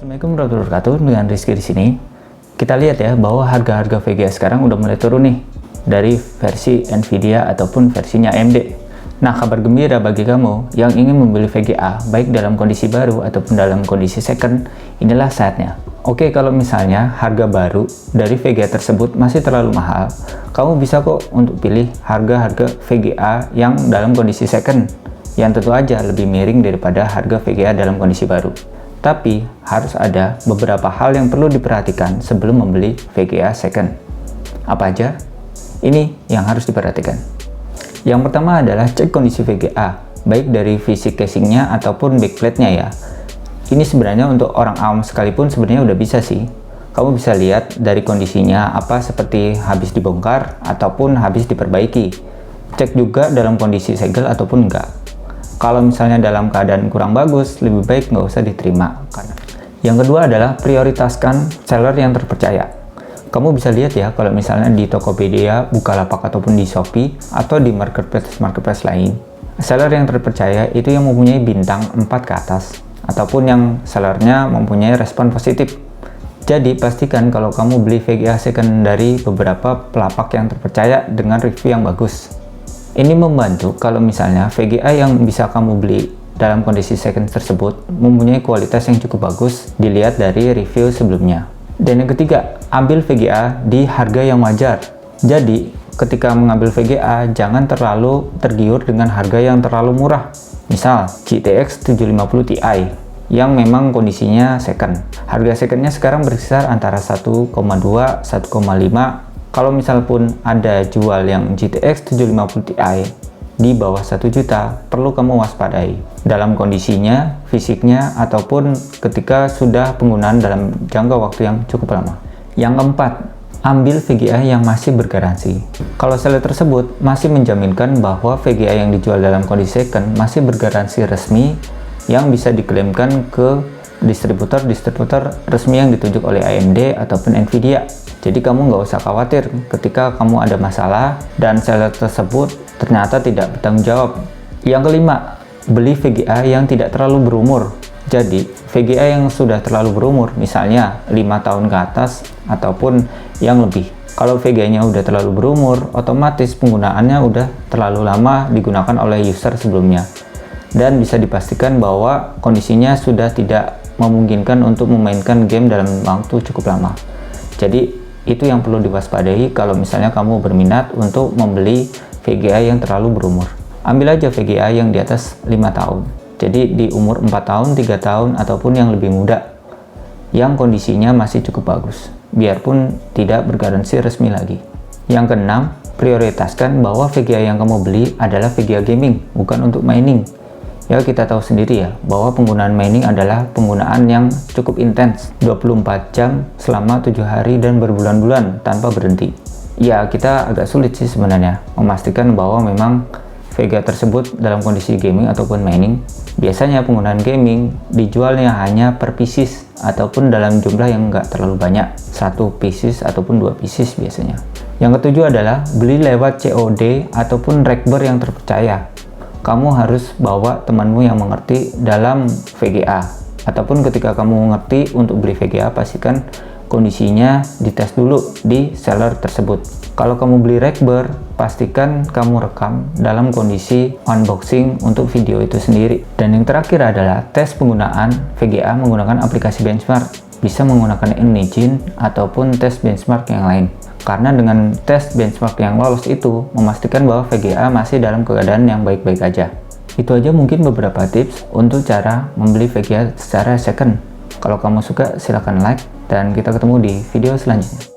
Assalamualaikum warahmatullahi wabarakatuh. Dengan Rizky di sini. Kita lihat ya bahwa harga-harga VGA sekarang udah mulai turun nih dari versi Nvidia ataupun versinya AMD. Nah, kabar gembira bagi kamu yang ingin membeli VGA baik dalam kondisi baru ataupun dalam kondisi second, inilah saatnya. Oke, kalau misalnya harga baru dari VGA tersebut masih terlalu mahal, kamu bisa kok untuk pilih harga-harga VGA yang dalam kondisi second, yang tentu aja lebih miring daripada harga VGA dalam kondisi baru. Tapi harus ada beberapa hal yang perlu diperhatikan sebelum membeli VGA second. Apa aja? Ini yang harus diperhatikan. Yang pertama adalah cek kondisi VGA, baik dari fisik casingnya ataupun backplate-nya ya. Ini sebenarnya untuk orang awam sekalipun sebenarnya udah bisa sih. Kamu bisa lihat dari kondisinya apa seperti habis dibongkar ataupun habis diperbaiki. Cek juga dalam kondisi segel ataupun enggak. Kalau misalnya dalam keadaan kurang bagus, lebih baik nggak usah diterima. Yang kedua adalah prioritaskan seller yang terpercaya. Kamu bisa lihat ya, kalau misalnya di Tokopedia, Bukalapak, ataupun di Shopee, atau di marketplace lain, seller yang terpercaya itu yang mempunyai bintang 4 ke atas, ataupun yang sellernya mempunyai respon positif. Jadi pastikan kalau kamu beli VGA second dari beberapa pelapak yang terpercaya dengan review yang bagus. Ini membantu kalau misalnya VGA yang bisa kamu beli dalam kondisi second tersebut mempunyai kualitas yang cukup bagus dilihat dari review sebelumnya. Dan yang ketiga, ambil VGA di harga yang wajar. Jadi, ketika mengambil VGA, jangan terlalu tergiur dengan harga yang terlalu murah. Misal, GTX 750 Ti yang memang kondisinya second. Harga secondnya sekarang berkisar antara 1,2, 1,5. Kalau misal pun ada jual yang GTX 750 Ti di bawah 1 juta, perlu kamu waspadai dalam kondisinya, fisiknya, ataupun ketika sudah penggunaan dalam jangka waktu yang cukup lama. Yang keempat, ambil VGA yang masih bergaransi. Kalau seller tersebut masih menjaminkan bahwa VGA yang dijual dalam kondisi second masih bergaransi resmi yang bisa diklaimkan ke distributor resmi yang ditunjuk oleh AMD ataupun Nvidia. Jadi kamu nggak usah khawatir ketika kamu ada masalah dan seller tersebut ternyata tidak bertanggung jawab. Yang kelima, beli VGA yang tidak terlalu berumur. Jadi VGA yang sudah terlalu berumur, misalnya 5 tahun ke atas ataupun yang lebih. Kalau VGA-nya udah terlalu berumur, otomatis penggunaannya udah terlalu lama digunakan oleh user sebelumnya. Dan bisa dipastikan bahwa kondisinya sudah tidak memungkinkan untuk memainkan game dalam waktu cukup lama. Jadi itu yang perlu diwaspadai kalau misalnya kamu berminat untuk membeli VGA yang terlalu berumur. Ambil aja VGA yang di atas 5 tahun. Jadi di umur 4 tahun, 3 tahun, ataupun yang lebih muda yang kondisinya masih cukup bagus, biarpun tidak bergaransi resmi lagi. Yang keenam, prioritaskan bahwa VGA yang kamu beli adalah VGA gaming, bukan untuk mining. Ya, kita tahu sendiri ya bahwa penggunaan mining adalah penggunaan yang cukup intens, 24 jam selama 7 hari dan berbulan-bulan tanpa berhenti. Ya, kita agak sulit sih sebenarnya memastikan bahwa memang VGA tersebut dalam kondisi gaming ataupun mining. Biasanya penggunaan gaming dijualnya hanya per pieces ataupun dalam jumlah yang enggak terlalu banyak, 1 pieces ataupun 2 pieces biasanya. Yang ketujuh adalah beli lewat COD ataupun rekber yang terpercaya. Kamu harus bawa temanmu yang mengerti dalam VGA, ataupun ketika kamu mengerti untuk beli VGA, pastikan kondisinya dites dulu di seller tersebut. Kalau kamu beli rekber, pastikan kamu rekam dalam kondisi unboxing untuk video itu sendiri. Dan yang terakhir adalah tes penggunaan VGA menggunakan aplikasi benchmark. Bisa menggunakan Engine ataupun tes benchmark yang lain. Karena dengan tes benchmark yang lolos itu memastikan bahwa VGA masih dalam keadaan yang baik-baik aja. Itu aja mungkin beberapa tips untuk cara membeli VGA secara second. Kalau kamu suka silahkan like dan kita ketemu di video selanjutnya.